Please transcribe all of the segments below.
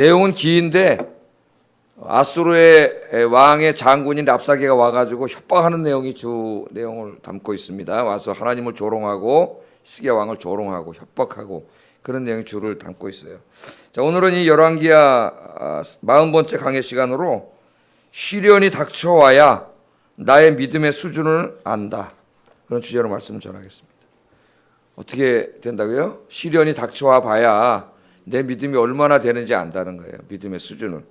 내용은 긴데 아수르의 왕의 장군인 랍사게가 와가지고 협박하는 내용이 주 내용을 담고 있습니다. 와서 하나님을 조롱하고 히스기야 왕을 조롱하고 협박하고 그런 내용이 주를 담고 있어요. 자, 오늘은 이 열왕기야 40번째 강의 시간으로 시련이 닥쳐와야 나의 믿음의 수준을 안다, 그런 주제로 말씀을 전하겠습니다. 어떻게 된다고요? 시련이 닥쳐와 봐야 내 믿음이 얼마나 되는지 안다는 거예요. 믿음의 수준을.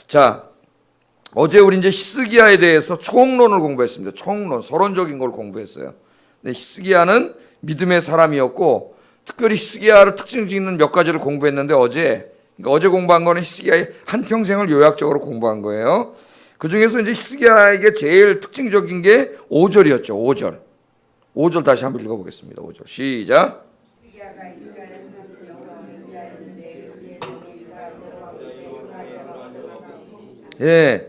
자, 어제 우리 이제 히스기야에 대해서 총론을 공부했습니다. 총론, 서론적인 걸 공부했어요. 근데 히스기야는 믿음의 사람이었고, 특별히 히스기야를 특징 짓는 몇 가지를 공부했는데 어제 공부한 거는 히스기야의 한 평생을 요약적으로 공부한 거예요. 그 중에서 이제 히스기야에게 제일 특징적인 게 5절이었죠. 5절 다시 한번 읽어보겠습니다. 5절 시작. 예,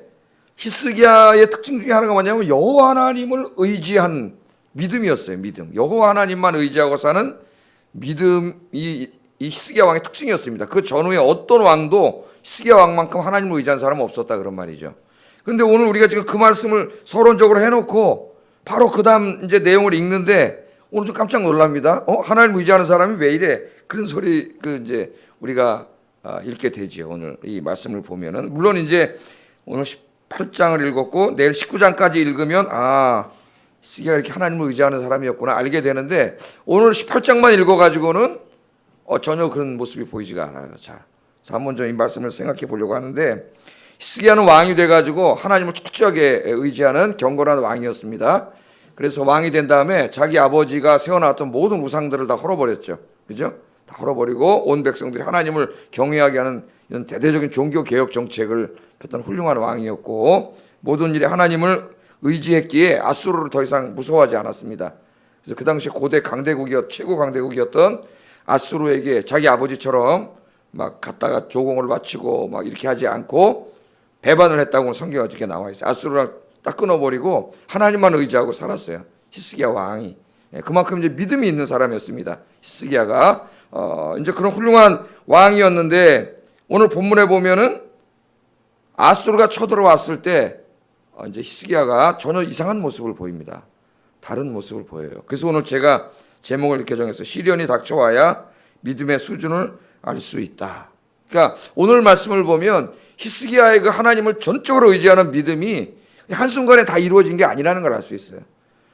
히스기야의 특징 중에 하나가 뭐냐면 여호와 하나님을 의지한 믿음이었어요. 믿음. 여호와 하나님만 의지하고 사는 믿음이 이 히스기야 왕의 특징이었습니다. 그 전후에 어떤 왕도 히스기야 왕만큼 하나님을 의지한 사람은 없었다, 그런 말이죠. 근데 오늘 우리가 지금 그 말씀을 서론적으로 해놓고 바로 그 다음 이제 내용을 읽는데 오늘 좀 깜짝 놀랍니다. 하나님을 의지하는 사람이 왜 이래? 그런 소리 이제 우리가 읽게 되지요. 오늘 이 말씀을 보면은 물론 이제 오늘 18장을 읽었고 내일 19장까지 읽으면 히스기야가 이렇게 하나님을 의지하는 사람이었구나 알게 되는데, 오늘 18장만 읽어가지고는 전혀 그런 모습이 보이지가 않아요. 자, 한번 좀 이 말씀을 생각해 보려고 하는데, 히스기야는 왕이 돼가지고 하나님을 철저하게 의지하는 경건한 왕이었습니다. 그래서 왕이 된 다음에 자기 아버지가 세워놨던 모든 우상들을 다 헐어버렸죠. 그죠? 다 헐어버리고 온 백성들이 하나님을 경외하게 하는 이런 대대적인 종교 개혁 정책을 폈던 훌륭한 왕이었고, 모든 일에 하나님을 의지했기에 아수르를 더 이상 무서워하지 않았습니다. 그래서 그 당시 고대 최고 강대국이었던 아수르에게 자기 아버지처럼 막 갔다가 조공을 바치고 막 이렇게 하지 않고 배반을 했다고 성경에 어떻게 나와 있어요. 아수르랑 딱 끊어버리고 하나님만 의지하고 살았어요. 히스기야 왕이. 그만큼 이제 믿음이 있는 사람이었습니다. 히스기야가 이제 그런 훌륭한 왕이었는데, 오늘 본문에 보면은 아수르가 쳐들어왔을 때 이제 히스기야가 전혀 이상한 모습을 보입니다. 다른 모습을 보여요. 그래서 오늘 제가 제목을 이렇게 정했어요. 시련이 닥쳐와야 믿음의 수준을 알 수 있다. 그러니까 오늘 말씀을 보면 히스기야의 그 하나님을 전적으로 의지하는 믿음이 한순간에 다 이루어진 게 아니라는 걸 알 수 있어요.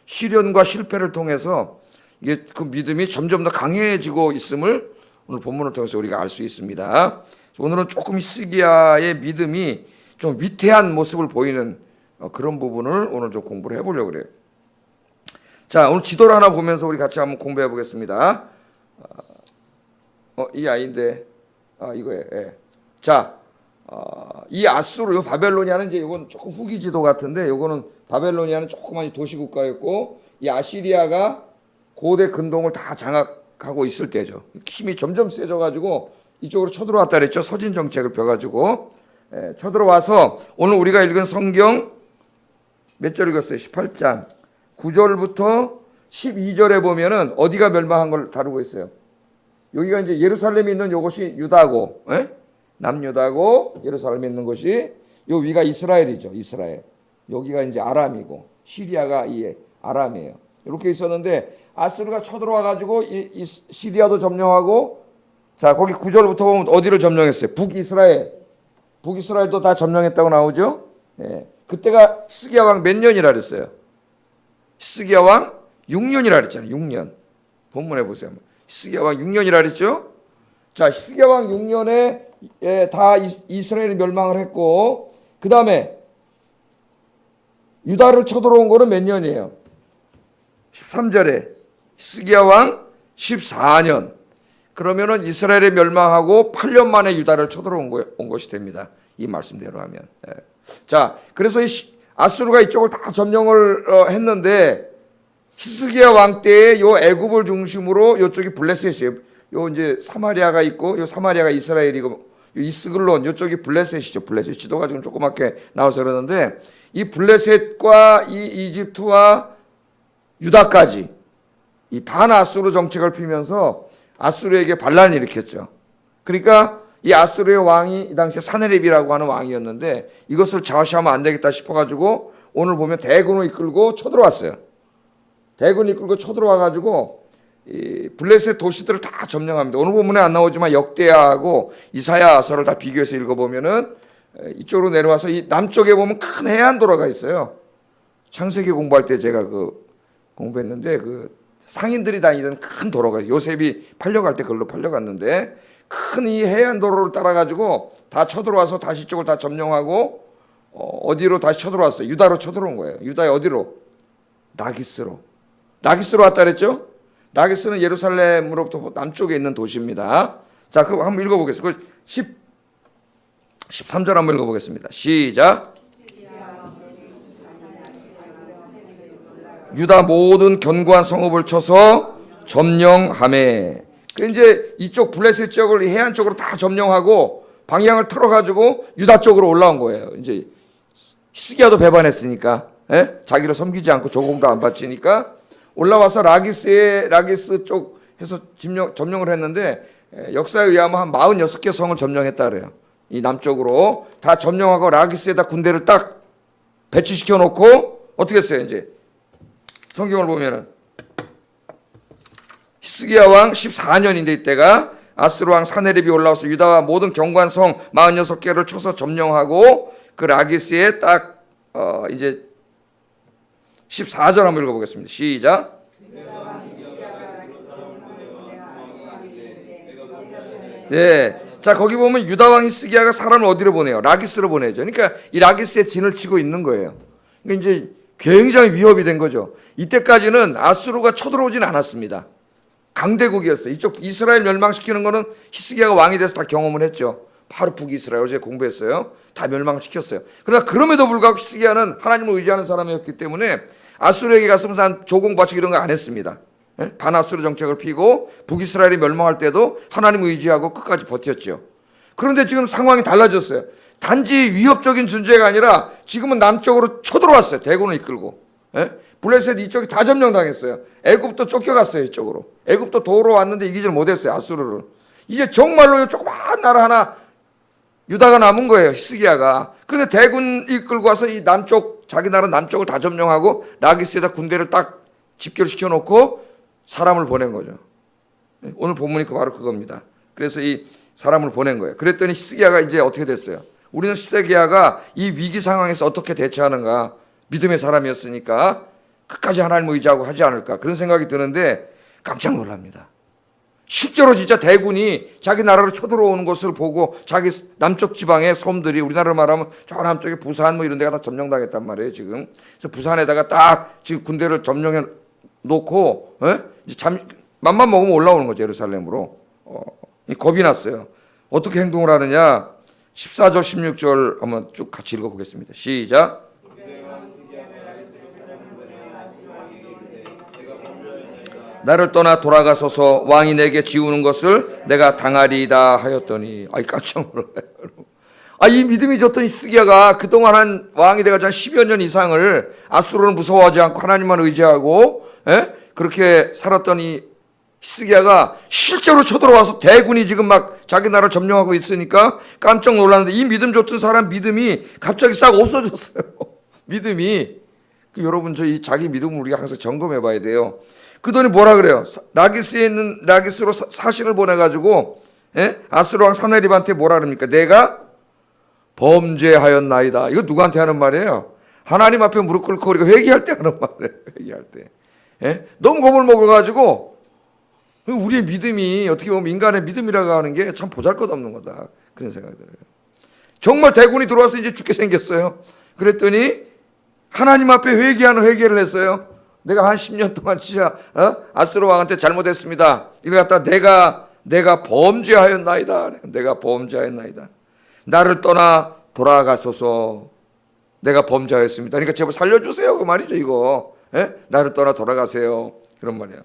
시련과 실패를 통해서 이게 그 믿음이 점점 더 강해지고 있음을 오늘 본문을 통해서 우리가 알 수 있습니다. 오늘은 조금 히스기야의 믿음이 좀 위태한 모습을 보이는 그런 부분을 오늘 좀 공부를 해보려고 그래요. 자, 오늘 지도를 하나 보면서 우리 같이 한번 공부해 보겠습니다. 이 아이인데, 이거예요. 예. 자, 이 아수르, 바벨로니아는 이제 이건 조금 후기 지도 같은데, 이거는 바벨로니아는 조그만 도시 국가였고, 이 아시리아가 고대 근동을 다 장악하고 있을 때죠. 힘이 점점 세져가지고 이쪽으로 쳐들어왔다 그랬죠. 서진 정책을 펴가지고 쳐들어와서 오늘 우리가 읽은 성경 몇 절 읽었어요? 18장 9절부터 12절에 보면은 어디가 멸망한 걸 다루고 있어요. 여기가 이제 예루살렘에 있는 요것이 유다고, 남유다고 예루살렘에 있는 것이 요 위가 이스라엘이죠. 이스라엘. 여기가 이제 아람이고 시리아가 이 아람이에요. 이렇게 있었는데 아수르가 쳐들어와 가지고 이 시리아도 점령하고, 자, 거기 9절부터 보면 어디를 점령했어요? 북이스라엘도 다 점령했다고 나오죠. 그때가 히스기야 왕 몇 년이라 그랬어요? 히스기야 왕 6년이라 그랬잖아요. 6년. 본문에 보세요. 히스기야 왕 6년이라 그랬죠. 자, 히스기야 왕 6년에 다 이스라엘이 멸망을 했고, 그 다음에 유다를 쳐들어온 거는 몇 년이에요? 13절에 히스기야 왕 14년. 그러면은 이스라엘이 멸망하고 8년 만에 유다를 쳐들어온 것이 됩니다. 이 말씀대로 하면. 자, 그래서 아수르가 이쪽을 다 점령을 했는데, 히스기야 왕 때에 요 애굽을 중심으로 요쪽이 블레셋이에요. 요 이제 사마리아가 있고, 요 사마리아가 이스라엘이고, 요 이스글론 요쪽이 블레셋이죠. 블레셋 지도가 지금 조그맣게 나와서 그러는데, 이 블레셋과 이 이집트와 유다까지 이 반아수르 정책을 피면서 아수르에게 반란을 일으켰죠. 그러니까 이 아수르의 왕이 이 당시에 사네립이라고 하는 왕이었는데 이것을 좌시하면 안 되겠다 싶어가지고 오늘 보면 대군을 이끌고 쳐들어왔어요. 대군을 이끌고 쳐들어와가지고 이 블레셋 도시들을 다 점령합니다. 오늘 본문에 안 나오지만 역대하고 이사야서를 다 비교해서 읽어보면은 이쪽으로 내려와서 이 남쪽에 보면 큰 해안도로가 있어요. 창세기 공부할 때 제가 공부했는데 상인들이 다니던 큰 도로가 요셉이 팔려갈 때 그걸로 팔려갔는데 큰 이 해안도로를 따라가지고 다 쳐들어와서 다시 이쪽을 다 점령하고 어디로 다시 쳐들어왔어요? 유다로 쳐들어온 거예요. 유다의 어디로? 라기스로 왔다 그랬죠? 라기스는 예루살렘으로부터 남쪽에 있는 도시입니다. 자, 그거 한번 읽어보겠습니다. 13절 한번 읽어보겠습니다. 시작. 유다 모든 견고한 성읍을 쳐서 점령하매. 이제 이쪽 블레셋 지역을 해안 쪽으로 다 점령하고 방향을 틀어가지고 유다 쪽으로 올라온 거예요. 이제 히스기야도 배반했으니까, 자기를 섬기지 않고 조공도 안 바치니까 올라와서 라기스 쪽 해서 점령을 했는데 역사에 의하면 한 46개 성을 점령했다 그래요. 이 남쪽으로 다 점령하고 라기스에다 군대를 딱 배치시켜 놓고 어떻게 했어요? 이제 성경을 보면은 히스기야 왕 14년인데 이때가 아스루 왕 사네립이 올라와서 유다와 모든 견고한 성 46개를 쳐서 점령하고 그 라기스에 딱 이제 14절 한번 읽어보겠습니다. 시작. 네. 자, 거기 보면 유다 왕 히스기야가 사람을 어디로 보내요? 라기스로 보내죠. 그러니까 이 라기스에 진을 치고 있는 거예요. 그러니까 이제 굉장히 위협이 된 거죠. 이때까지는 아수르가 쳐들어오진 않았습니다. 강대국이었어요. 이쪽 이스라엘 멸망시키는 거는 히스기야가 왕이 돼서 다 경험을 했죠. 바로 북이스라엘 어제 공부했어요. 다 멸망시켰어요. 그러나 그럼에도 불구하고 히스기야는 하나님을 의지하는 사람이었기 때문에 아수르에게 가서 무슨 조공 바치고 이런 거 안 했습니다. 반아수르 정책을 피고 북이스라엘이 멸망할 때도 하나님을 의지하고 끝까지 버텼죠. 그런데 지금 상황이 달라졌어요. 단지 위협적인 존재가 아니라 지금은 남쪽으로 쳐들어왔어요. 대군을 이끌고. 블레셋 이쪽이 다 점령당했어요. 애굽도 쫓겨갔어요. 이쪽으로. 애굽도 도로 왔는데 이기질 못했어요. 아수르를. 이제 정말로 조그마한 나라 하나 유다가 남은 거예요. 히스기야가. 근데 대군 이끌고 와서 이 남쪽 자기 나라 남쪽을 다 점령하고 라기스에다 군대를 딱 집결시켜 놓고 사람을 보낸 거죠. 오늘 본문이 바로 그겁니다. 그래서 이 사람을 보낸 거예요. 그랬더니 히스기야가 이제 어떻게 됐어요? 우리는 히스기야가 이 위기 상황에서 어떻게 대처하는가? 믿음의 사람이었으니까 끝까지 하나님을 의지하고 하지 않을까? 그런 생각이 드는데 깜짝 놀랍니다. 실제로 진짜 대군이 자기 나라로 쳐들어오는 것을 보고 자기 남쪽 지방의 섬들이 우리나라로 말하면 저 남쪽에 부산 뭐 이런 데가 다 점령당했단 말이에요. 지금 그래서 부산에다가 딱 지금 군대를 점령해 놓고 이제 맘만 먹으면 올라오는 거죠. 예루살렘으로. 겁이 났어요. 어떻게 행동을 하느냐? 14절 16절 한번 쭉 같이 읽어보겠습니다. 시작. 나를 떠나 돌아가소서 왕이 내게 지우는 것을 내가 당하리이다 하였더니 깜짝 놀라요. 이 믿음이 좋던 히스기야가 그동안 한 왕이 돼가지고 한 10여 년 이상을 아수르는 무서워하지 않고 하나님만 의지하고 그렇게 살았던 이 히스기야가 실제로 쳐들어와서 대군이 지금 막 자기 나라를 점령하고 있으니까 깜짝 놀랐는데 이 믿음 좋던 사람 믿음이 갑자기 싹 없어졌어요. 믿음이. 여러분 이 자기 믿음을 우리가 항상 점검해 봐야 돼요. 그더니 뭐라 그래요? 라기스에 있는 라기스로 사신을 보내가지고 아수르 왕 사네립한테 뭐라 그럽니까? 내가 범죄하였나이다. 이거 누구한테 하는 말이에요? 하나님 앞에 무릎 꿇고 우리가 회개할 때 하는 말이에요. 회개할 때. 너무 겁을 먹어가지고 우리의 믿음이 어떻게 보면 인간의 믿음이라고 하는 게 참 보잘것없는 거다. 그런 생각이 들어요. 정말 대군이 들어와서 이제 죽게 생겼어요. 그랬더니 하나님 앞에 회개하는 회개를 했어요. 내가 한 10년 동안 진짜 아수르 왕한테 잘못했습니다. 이걸 갖다 내가 범죄하였나이다. 내가 범죄하였나이다. 나를 떠나 돌아가소서. 내가 범죄하였습니다. 그러니까 제발 살려주세요. 그 말이죠 이거. 나를 떠나 돌아가세요. 그런 말이에요.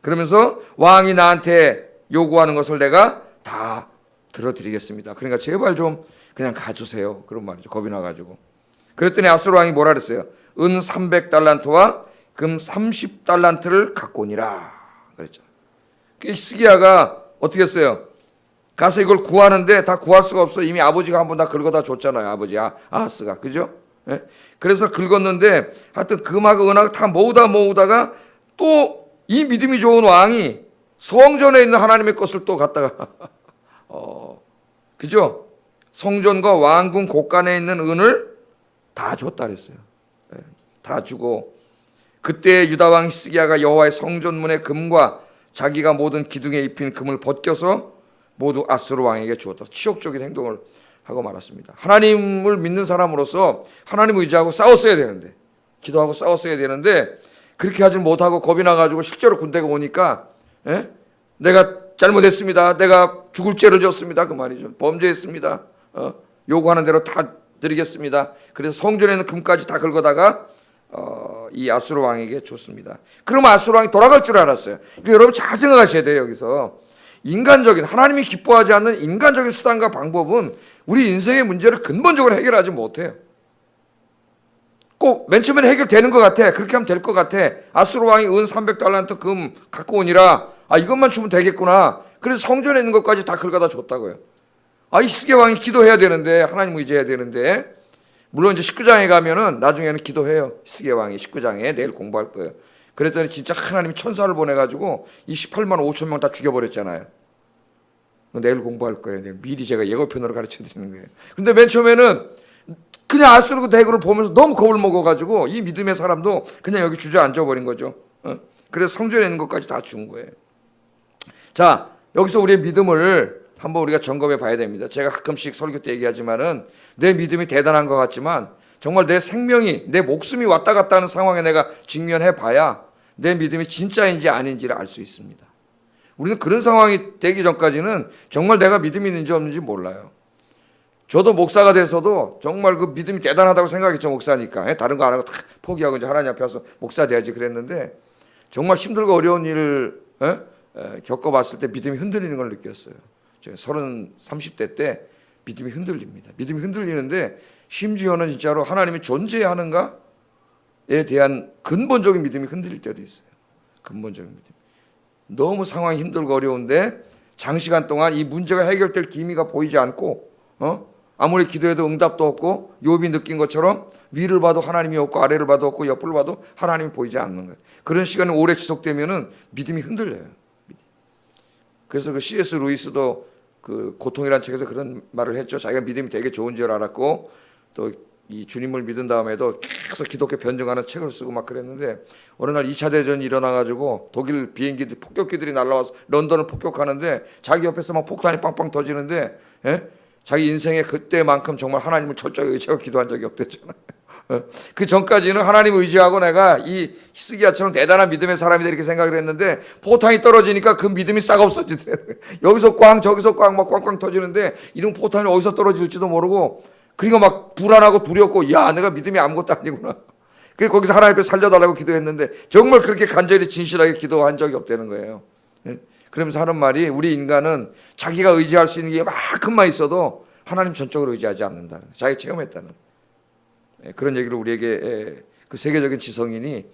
그러면서 왕이 나한테 요구하는 것을 내가 다 들어드리겠습니다. 그러니까 제발 좀 그냥 가주세요. 그런 말이죠. 겁이 나가지고. 그랬더니 아수르 왕이 뭐라 그랬어요? 은 300달란트와 금 30달란트를 갖고 오니라 그랬죠. 히스기야가 어떻게 했어요? 가서 이걸 구하는데 다 구할 수가 없어. 이미 아버지가 한번 다 긁어다 줬잖아요. 아버지 아하스가. 그죠? 예? 그래서 긁었는데 하여튼 금하고 은하고 다 모으다가 또 이 믿음이 좋은 왕이 성전에 있는 하나님의 것을 또 갖다가 그죠? 성전과 왕궁 곳간에 있는 은을 다 줬다 그랬어요. 예, 다 주고 그때 유다 왕 히스기야가 여호와의 성전문의 금과 자기가 모든 기둥에 입힌 금을 벗겨서 모두 아수르 왕에게 주었다. 치욕적인 행동을 하고 말았습니다. 하나님을 믿는 사람으로서 하나님 의지하고 싸웠어야 되는데, 기도하고 싸웠어야 되는데 그렇게 하지 못하고 겁이 나가지고 실제로 군대가 오니까 내가 잘못했습니다. 내가 죽을 죄를 졌습니다. 그 말이죠. 범죄했습니다. 요구하는 대로 다 드리겠습니다. 그래서 성전에 있는 금까지 다 긁어다가 이 아수르 왕에게 줬습니다. 그럼 아수르 왕이 돌아갈 줄 알았어요. 그러니까 여러분 잘 생각하셔야 돼요. 여기서 인간적인, 하나님이 기뻐하지 않는 인간적인 수단과 방법은 우리 인생의 문제를 근본적으로 해결하지 못해요. 꼭 맨 처음에는 해결되는 것 같아. 그렇게 하면 될 것 같아. 아수르 왕이 은 300달란트 금 갖고 오니라. 이것만 주면 되겠구나. 그래서 성전에 있는 것까지 다 긁어다 줬다고요. 히스기야 왕이 기도해야 되는데, 하나님 의지해야 되는데, 물론 이제 19장에 가면은 나중에는 기도해요. 히스기야 왕이 19장에 내일 공부할 거예요. 그랬더니 진짜 하나님이 천사를 보내가지고 28만 5천 명 다 죽여버렸잖아요. 내일 공부할 거예요. 내일 미리 제가 예고편으로 가르쳐 드리는 거예요. 근데 맨 처음에는 그냥 아수르 대군을 보면서 너무 겁을 먹어가지고 이 믿음의 사람도 그냥 여기 주저앉아 버린 거죠. 그래서 성전에 있는 것까지 다 준 거예요. 자, 여기서 우리의 믿음을 한번 우리가 점검해 봐야 됩니다. 제가 가끔씩 설교 때 얘기하지만은 내 믿음이 대단한 것 같지만 정말 내 생명이, 내 목숨이 왔다 갔다 하는 상황에 내가 직면해 봐야 내 믿음이 진짜인지 아닌지를 알 수 있습니다. 우리는 그런 상황이 되기 전까지는 정말 내가 믿음이 있는지 없는지 몰라요. 저도 목사가 돼서도 정말 그 믿음이 대단하다고 생각했죠. 목사니까. 다른 거 안 하고 다 포기하고 이제 하나님 앞에 와서 목사 돼야지 그랬는데 정말 힘들고 어려운 일을 겪어봤을 때 믿음이 흔들리는 걸 느꼈어요. 제가 30대 때 믿음이 흔들립니다. 믿음이 흔들리는데 심지어는 진짜로 하나님이 존재하는가에 대한 근본적인 믿음이 흔들릴 때도 있어요. 근본적인 믿음. 너무 상황이 힘들고 어려운데 장시간 동안 이 문제가 해결될 기미가 보이지 않고 아무리 기도해도 응답도 없고 욥이 느낀 것처럼 위를 봐도 하나님이 없고 아래를 봐도 없고 옆을 봐도 하나님이 보이지 않는 거예요. 그런 시간이 오래 지속되면은 믿음이 흔들려요. 그래서 그 C.S. 루이스도 그 고통이라는 책에서 그런 말을 했죠. 자기가 믿음이 되게 좋은 줄 알았고 또 이 주님을 믿은 다음에도 계속 기독교 변증하는 책을 쓰고 막 그랬는데 어느 날 2차 대전이 일어나가지고 독일 비행기들 폭격기들이 날라와서 런던을 폭격하는데 자기 옆에서 막 폭탄이 빵빵 터지는데 자기 인생에 그때만큼 정말 하나님을 철저히 의지하고 기도한 적이 없댔잖아요. 그 전까지는 하나님을 의지하고 내가 이 히스기야처럼 대단한 믿음의 사람이다 이렇게 생각을 했는데 포탄이 떨어지니까 그 믿음이 싹 없어지더라고요. 여기서 꽝 저기서 꽝 막 꽝꽝 터지는데 이런 포탄이 어디서 떨어질지도 모르고 그리고 막 불안하고 두렵고 야 내가 믿음이 아무것도 아니구나. 그래서 거기서 하나님 앞에 살려달라고 기도했는데 정말 그렇게 간절히 진실하게 기도한 적이 없다는 거예요. 그러면서 하는 말이 우리 인간은 자기가 의지할 수 있는 게 만큼만 있어도 하나님 전적으로 의지하지 않는다는 거예요. 자기가 체험했다는 그런 얘기를 우리에게 그 세계적인 지성인이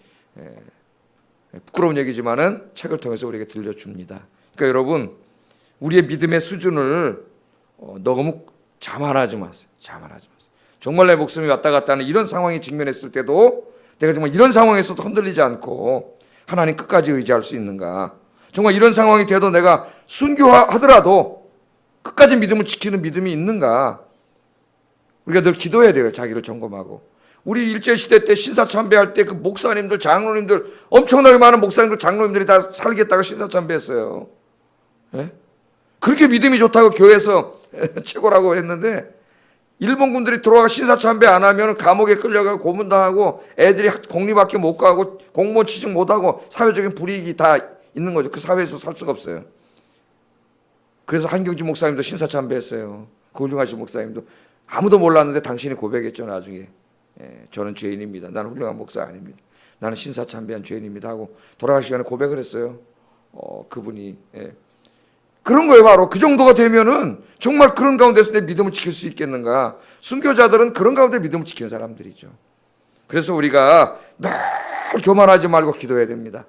부끄러운 얘기지만은 책을 통해서 우리에게 들려줍니다. 그러니까 여러분 우리의 믿음의 수준을 너무 자만하지 마세요. 자만하지 마세요. 정말 내 목숨이 왔다 갔다 하는 이런 상황에 직면했을 때도 내가 정말 이런 상황에서도 흔들리지 않고 하나님 끝까지 의지할 수 있는가. 정말 이런 상황이 돼도 내가 순교하더라도 끝까지 믿음을 지키는 믿음이 있는가. 우리가 늘 기도해야 돼요. 자기를 점검하고. 우리 일제시대 때 신사참배할 때 그 목사님들, 장로님들 엄청나게 많은 목사님들, 장로님들이 다 살겠다고 신사참배했어요. 그렇게 믿음이 좋다고 교회에서 최고라고 했는데 일본군들이 들어와서 신사참배 안 하면 감옥에 끌려가고 고문당하고 애들이 공립학교 못 가고 공무원 취직 못하고 사회적인 불이익이 다 있는 거죠. 그 사회에서 살 수가 없어요. 그래서 한경주 목사님도 신사참배했어요. 그 훌륭하신 목사님도. 아무도 몰랐는데 당신이 고백했죠. 나중에. 저는 죄인입니다. 나는 훌륭한 목사 아닙니다. 나는 신사참배한 죄인입니다 하고 돌아가시기 전에 고백을 했어요. 그분이. 그런 거예요. 바로 그 정도가 되면은 정말 그런 가운데서 내 믿음을 지킬 수 있겠는가. 순교자들은 그런 가운데 믿음을 지키는 사람들이죠. 그래서 우리가 늘 교만하지 말고 기도해야 됩니다.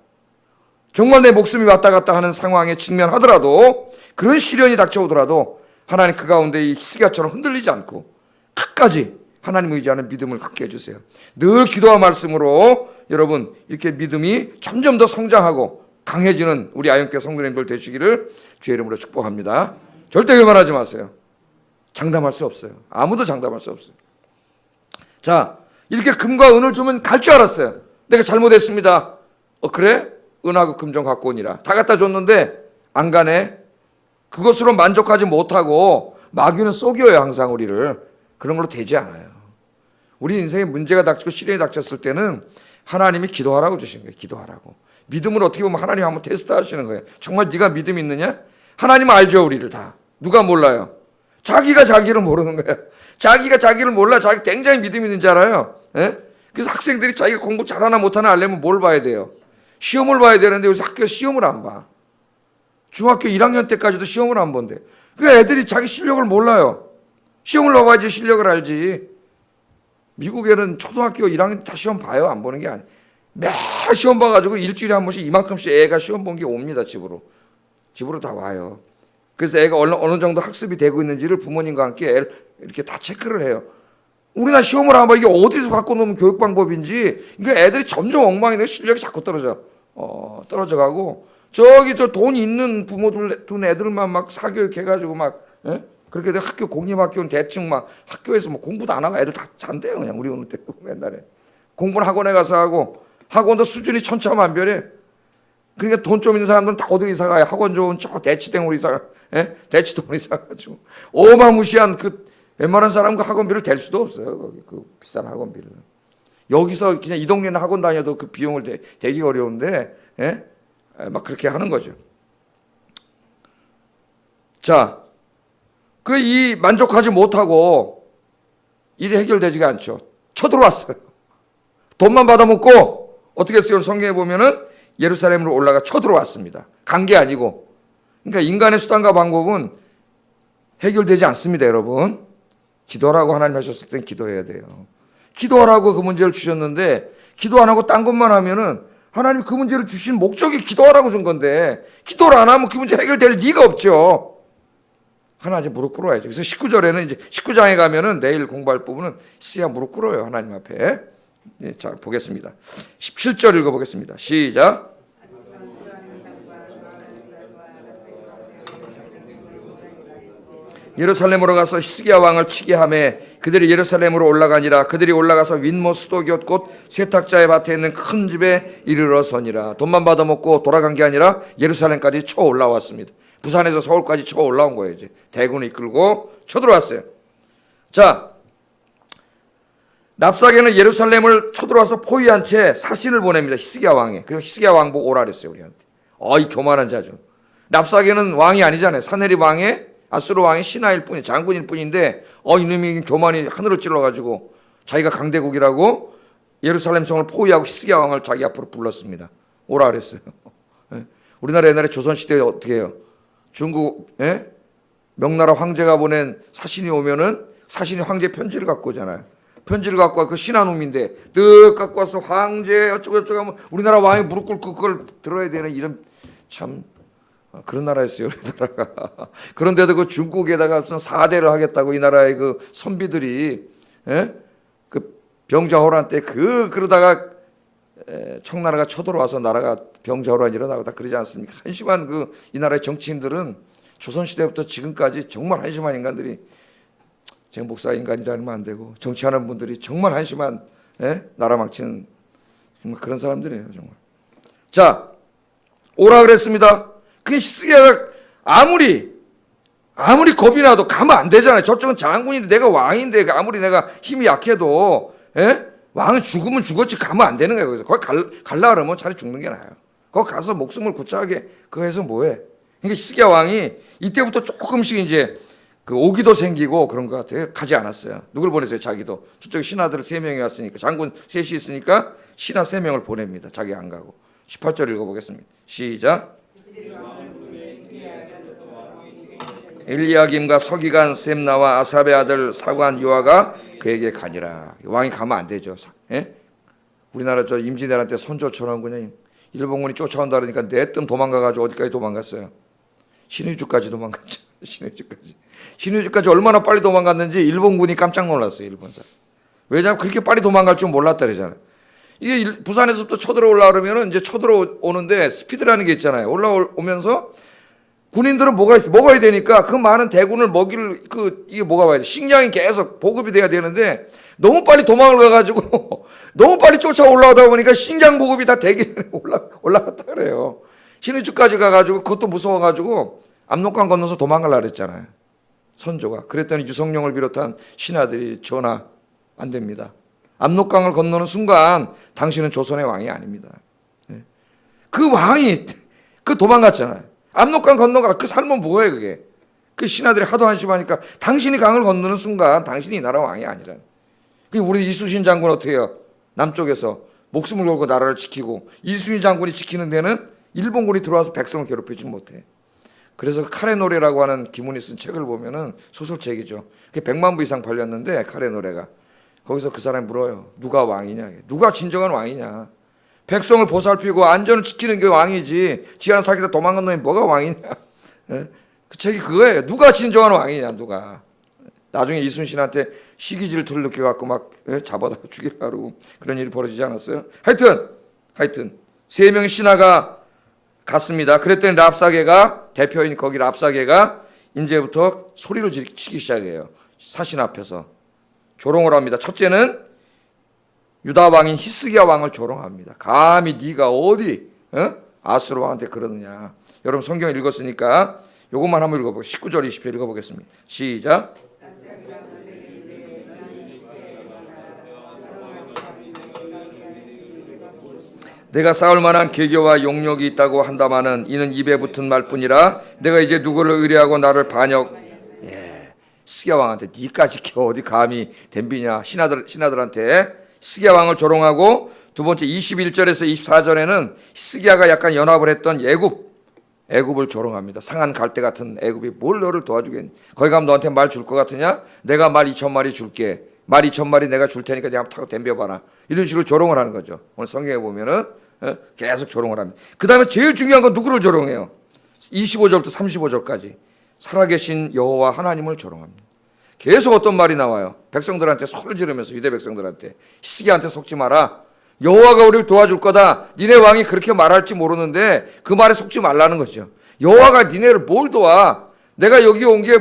정말 내 목숨이 왔다 갔다 하는 상황에 직면하더라도, 그런 시련이 닥쳐오더라도 하나님 그 가운데 이 히스기야처럼 흔들리지 않고 끝까지 하나님 의지하는 믿음을 갖게 해주세요. 늘 기도와 말씀으로 여러분 이렇게 믿음이 점점 더 성장하고 강해지는 우리 아영교회 성도님들 되시기를 주의 이름으로 축복합니다. 절대 교만하지 마세요. 장담할 수 없어요. 아무도 장담할 수 없어요. 자, 이렇게 금과 은을 주면 갈 줄 알았어요. 내가 잘못했습니다. 그래? 은하고 금 좀 갖고 오니라. 다 갖다 줬는데 안 가네. 그것으로 만족하지 못하고 마귀는 속여요. 항상 우리를. 그런 걸로 되지 않아요. 우리 인생에 문제가 닥치고 시련이 닥쳤을 때는 하나님이 기도하라고 주신 거예요. 기도하라고. 믿음을 어떻게 보면 하나님 한번 테스트 하시는 거예요. 정말 네가 믿음이 있느냐? 하나님은 알죠. 우리를 다. 누가 몰라요? 자기가 자기를 모르는 거예요. 자기가 자기를 몰라. 자기 굉장히 믿음이 있는 줄 알아요. 예? 그래서 학생들이 자기가 공부 잘하나 못하나 알려면 뭘 봐야 돼요? 시험을 봐야 되는데 요새 학교 시험을 안 봐. 중학교 1학년 때까지도 시험을 안 본대. 그러니까 애들이 자기 실력을 몰라요. 시험을 봐야지 실력을 알지. 미국에는 초등학교 1학년 다 시험 봐요. 안 보는 게 아니에요. 매 시험 봐가지고 일주일에 한 번씩 이만큼씩 애가 시험 본 게 옵니다. 집으로 다 와요. 그래서 애가 어느 정도 학습이 되고 있는지를 부모님과 함께 애를 이렇게 다 체크를 해요. 우리나라 시험을 안 봐. 이게 어디서 갖고 놓은 교육 방법인지. 그러니까 애들이 점점 엉망이 되고 실력이 자꾸 떨어져가고 저기 저 돈 있는 부모들 둔 애들만 막 사교육해가지고 막 그렇게 학교 공립학교는 대충 막 학교에서 뭐 공부도 안 하고 애들 다 잔대요. 그냥 우리 어느 때 옛날에 공부는 학원에 가서 하고 학원도 수준이 천차만별해. 그러니까 돈 좀 있는 사람들은 다 어디 이사 가요? 학원 좋은 저 대치동으로 이사 가. 대치동으로 이사 가지고 어마무시한 그 웬만한 사람과 학원비를 댈 수도 없어요. 거기 그 비싼 학원비를. 여기서 그냥 이 동네는 학원 다녀도 그 비용을 대기 어려운데 막 그렇게 하는 거죠. 자, 그 이 만족하지 못하고 일이 해결되지가 않죠. 쳐들어왔어요. 돈만 받아먹고 어떻게 했어요? 성경에 보면은 예루살렘으로 올라가 쳐들어왔습니다. 간 게 아니고. 그러니까 인간의 수단과 방법은 해결되지 않습니다, 여러분. 기도하라고 하나님 하셨을 땐 기도해야 돼요. 기도하라고 그 문제를 주셨는데 기도 안 하고 딴 것만 하면은 하나님 그 문제를 주신 목적이 기도하라고 준 건데 기도를 안 하면 그 문제 해결될 리가 없죠. 하나님 무릎 꿇어야죠. 그래서 19절에는 이제 19장에 가면은 내일 공부할 부분은 시야 무릎 꿇어요. 하나님 앞에. 네, 자, 보겠습니다. 17절 읽어보겠습니다. 시작. 예루살렘으로 가서 히스기야 왕을 치게 하매 그들이 예루살렘으로 올라가니라. 그들이 올라가서 윗모 수도곁 곧 세탁자의 밭에 있는 큰 집에 이르러 서니라. 돈만 받아먹고 돌아간 게 아니라 예루살렘까지 쳐 올라왔습니다. 부산에서 서울까지 쳐 올라온 거예요. 이제 대군을 이끌고 쳐들어왔어요. 자, 랍사게는 예루살렘을 쳐들어와서 포위한 채 사신을 보냅니다. 히스기야 왕에. 그래서 히스기야 왕 보고 오라 그랬어요. 우리한테. 이 교만한 자죠. 랍사게는 왕이 아니잖아요. 사네립 왕의 아수르 왕의 신하일 뿐이 장군일 뿐인데 이놈이 교만이 하늘을 찔러가지고 자기가 강대국이라고 예루살렘 성을 포위하고 히스기야 왕을 자기 앞으로 불렀습니다. 오라 그랬어요. 우리나라 옛날에 조선시대에 어떻게 해요? 중국 명나라 황제가 보낸 사신이 오면은 사신이 황제 편지를 갖고 오잖아요. 편지를 갖고 와 그 신하놈인데 늘 갖고 와서 황제 어쩌고 하면 우리나라 왕이 무릎 꿇고 그걸 들어야 되는 이런 참 그런 나라였어요. 우리나라가. 그런데도 그 중국에다가 무슨 사대를 하겠다고 이 나라의 그 선비들이 그 병자호란 때 그러다가 청나라가 쳐들어와서 나라가 병자호란이 일어나고 다 그러지 않습니까? 한심한 그 이 나라의 정치인들은 조선시대부터 지금까지 정말 한심한 인간들이 제가 목사 인간이라면 안 되고 정치하는 분들이 정말 한심한 나라 망치는 정말 그런 사람들이에요. 정말. 자, 오라 그랬습니다. 그 히스기야가 아무리 겁이 나도 가면 안 되잖아요. 저쪽은 장군인데 내가 왕인데 아무리 내가 힘이 약해도 왕은 죽으면 죽었지 가면 안 되는 거예요. 그래서 거기 갈라 그러면 차라리 죽는 게 나아요. 거기 가서 목숨을 구차하게 그거 해서 뭐해. 그러니까 히스기야 왕이 이때부터 조금씩 이제 그 오기도 생기고 그런 것 같아요. 가지 않았어요. 누굴 보냈어요? 자기도. 저쪽에 신하들 3명이 왔으니까 장군 셋이 있으니까 신하 3명을 보냅니다. 자기 안 가고. 18절 읽어보겠습니다. 시작. 엘리야김과 서기관 셈나와 아삽의 아들 사관 요아가 그에게 가니라. 왕이 가면 안 되죠. 우리나라 저 임진왜란 때 선조처럼 그냥 일본군이 쫓아온다 그러니까 내뜸 도망가가지고 어디까지 도망갔어요? 신의주까지 도망갔죠. 신의주까지 얼마나 빨리 도망갔는지 일본군이 깜짝 놀랐어요. 일본사. 왜냐하면 그렇게 빨리 도망갈 줄 몰랐다 그러잖아요. 이게 부산에서부터 쳐들어올라 그러면은 이제 쳐들어오는데 스피드라는 게 있잖아요. 올라오면서 군인들은 뭐가 있어? 먹어야 되니까 그 많은 대군을 먹일 이게 뭐가 와야 돼? 식량이 계속 보급이 돼야 되는데 너무 빨리 도망을 가가지고 너무 빨리 쫓아 올라오다 보니까 식량 보급이 다 대기 올라갔다 그래요. 신의주까지 가가지고 그것도 무서워가지고 압록강 건너서 도망가려 그랬잖아요. 선조가. 그랬더니 유성룡을 비롯한 신하들이 전하 안 됩니다. 압록강을 건너는 순간 당신은 조선의 왕이 아닙니다. 그 왕이 도망갔잖아요. 압록강 건너가 그 삶은 뭐예요 그게? 그 신하들이 하도 한심하니까 당신이 강을 건너는 순간 당신이 이 나라 왕이 아니라. 우리 이순신 장군 어떻게 해요? 남쪽에서 목숨을 걸고 나라를 지키고 이순신 장군이 지키는 데는 일본군이 들어와서 백성을 괴롭히지 못해. 그래서 칼의 노래라고 하는 김훈이 쓴 책을 보면은 소설책이죠. 그게 100만 부 이상 팔렸는데 칼의 노래가. 거기서 그 사람이 물어요. 누가 왕이냐? 누가 진정한 왕이냐? 백성을 보살피고 안전을 지키는 게 왕이지. 지 하나 살기다 도망간 놈이 뭐가 왕이냐? 그 책이 그거예요. 누가 진정한 왕이냐? 누가. 나중에 이순신한테 시기질 털 느껴갖고 막 잡아다 죽이려고 그런 일이 벌어지지 않았어요? 하여튼 3명의 신하가 갔습니다. 그랬더니 랍사게가 대표인 거기 랍사게가 이제부터 소리를 치기 시작해요. 사신 앞에서 조롱을 합니다. 첫째는 유다 왕인 히스기야 왕을 조롱합니다. 감히 네가 어디 아수르 왕한테 그러느냐. 여러분 성경 읽었으니까 이것만 한번 읽어보고 19절 20절 읽어보겠습니다. 시작. 내가 쌓을 만한 계교와 용력이 있다고 한다마는 이는 입에 붙은 말뿐이라 내가 이제 누구를 의뢰하고 나를 반역. 히스기야 왕한테 니까지 어디 감히 덤비냐. 신하들한테 히스기야 왕을 조롱하고 두 번째 21절에서 24절에는 히스기야가 약간 연합을 했던 애굽을 조롱합니다. 상한 갈대 같은 애굽이 뭘 너를 도와주겠니? 거기 가면 너한테 말 줄 것 같으냐? 내가 말 2,000마리 줄게. 말 2,000마리 내가 줄 테니까 내가 타고 덤벼봐라. 이런 식으로 조롱을 하는 거죠. 오늘 성경에 보면은 계속 조롱을 합니다. 그 다음에 제일 중요한 건 누구를 조롱해요? 25절부터 35절까지 살아계신 여호와 하나님을 조롱합니다. 계속 어떤 말이 나와요? 백성들한테 소리를 지르면서 유대 백성들한테 히스기야한테 속지 마라. 여호와가 우리를 도와줄 거다. 니네 왕이 그렇게 말할지 모르는데 그 말에 속지 말라는 거죠. 여호와가 니네를 뭘 도와? 내가 여기 온 게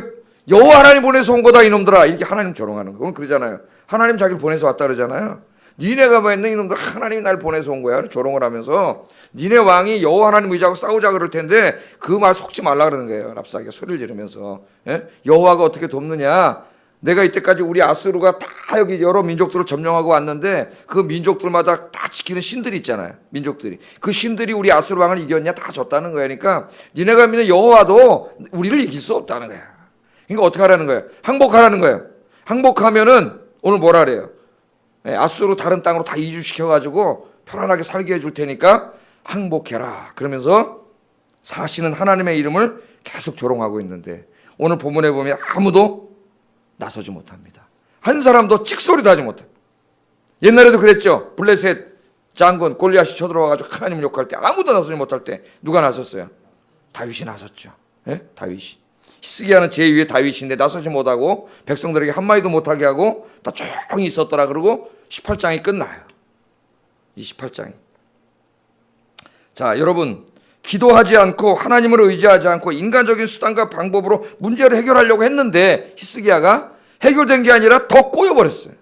여호와 하나님 보내서 온 거다 이놈들아. 이렇게 하나님 조롱하는 거예요. 그러잖아요. 하나님 자기를 보내서 왔다 그러잖아요. 니네가 뭐 했는 이놈들 하나님이 날 보내서 온 거야. 조롱을 하면서 니네 왕이 여호와 하나님 의지하고 싸우자 그럴 텐데 그 말 속지 말라 그러는 거예요. 랍사게 소리를 지르면서 여호와가 어떻게 돕느냐. 내가 이때까지 우리 아수르가 다 여기 여러 민족들을 점령하고 왔는데 그 민족들마다 다 지키는 신들이 있잖아요. 민족들이. 그 신들이 우리 아수르 왕을 이겼냐? 다 졌다는 거야. 그러니까 니네가 믿는 여호와도 우리를 이길 수 없다는 거야. 그러니까 어떻게 하라는 거예요? 항복하라는 거예요. 항복하면은 오늘 뭐라 그래요? 아수르 다른 땅으로 다 이주시켜가지고 편안하게 살게 해줄 테니까 항복해라. 그러면서 사시는 하나님의 이름을 계속 조롱하고 있는데 오늘 본문에 보면 아무도 나서지 못합니다. 한 사람도 찍소리도 하지 못합니다. 옛날에도 그랬죠. 블레셋 장군 골리앗이 쳐들어와가지고 하나님을 욕할 때 아무도 나서지 못할 때 누가 나섰어요? 다윗이 나섰죠. 다윗이. 히스기야는 제2의 다윗인데 나서지 못하고 백성들에게 한마디도 못하게 하고 다 조용히 있었더라. 그러고 18장이 끝나요. 이 18장이. 자, 여러분 기도하지 않고 하나님을 의지하지 않고 인간적인 수단과 방법으로 문제를 해결하려고 했는데 히스기야가 해결된 게 아니라 더 꼬여버렸어요.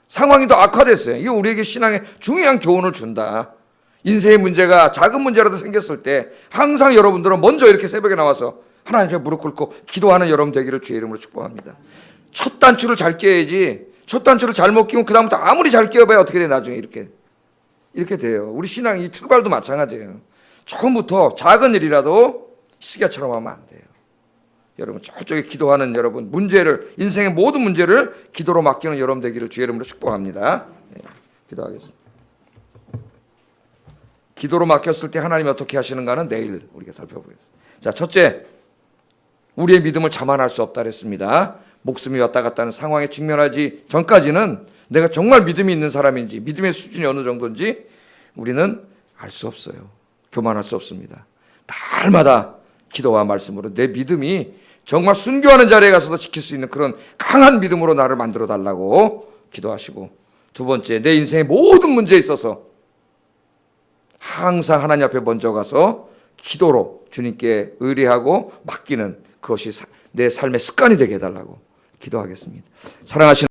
상황이 더 악화됐어요. 이게 우리에게 신앙에 중요한 교훈을 준다. 인생의 문제가 작은 문제라도 생겼을 때 항상 여러분들은 먼저 이렇게 새벽에 나와서 하나님 앞에 무릎 꿇고 기도하는 여러분 되기를 주의 이름으로 축복합니다. 첫 단추를 잘 깨야지. 첫 단추를 잘못 끼면 그 다음부터 아무리 잘 끼워봐야 어떻게 돼 나중에 이렇게 돼요. 우리 신앙 이 출발도 마찬가지예요. 처음부터 작은 일이라도 히스기야처럼 하면 안 돼요. 여러분 저쪽에 기도하는 여러분 문제를 인생의 모든 문제를 기도로 맡기는 여러분 되기를 주의 이름으로 축복합니다. 기도하겠습니다. 기도로 맡겼을 때 하나님이 어떻게 하시는가는 내일 우리가 살펴보겠습니다. 자, 첫째, 우리의 믿음을 자만할 수 없다 그랬습니다. 목숨이 왔다 갔다 하는 상황에 직면하지 전까지는 내가 정말 믿음이 있는 사람인지 믿음의 수준이 어느 정도인지 우리는 알 수 없어요. 교만할 수 없습니다. 날마다 기도와 말씀으로 내 믿음이 정말 순교하는 자리에 가서도 지킬 수 있는 그런 강한 믿음으로 나를 만들어 달라고 기도하시고, 두 번째, 내 인생의 모든 문제에 있어서 항상 하나님 앞에 먼저 가서 기도로 주님께 의뢰하고 맡기는 그것이 내 삶의 습관이 되게 해달라고 기도하겠습니다. 사랑하시는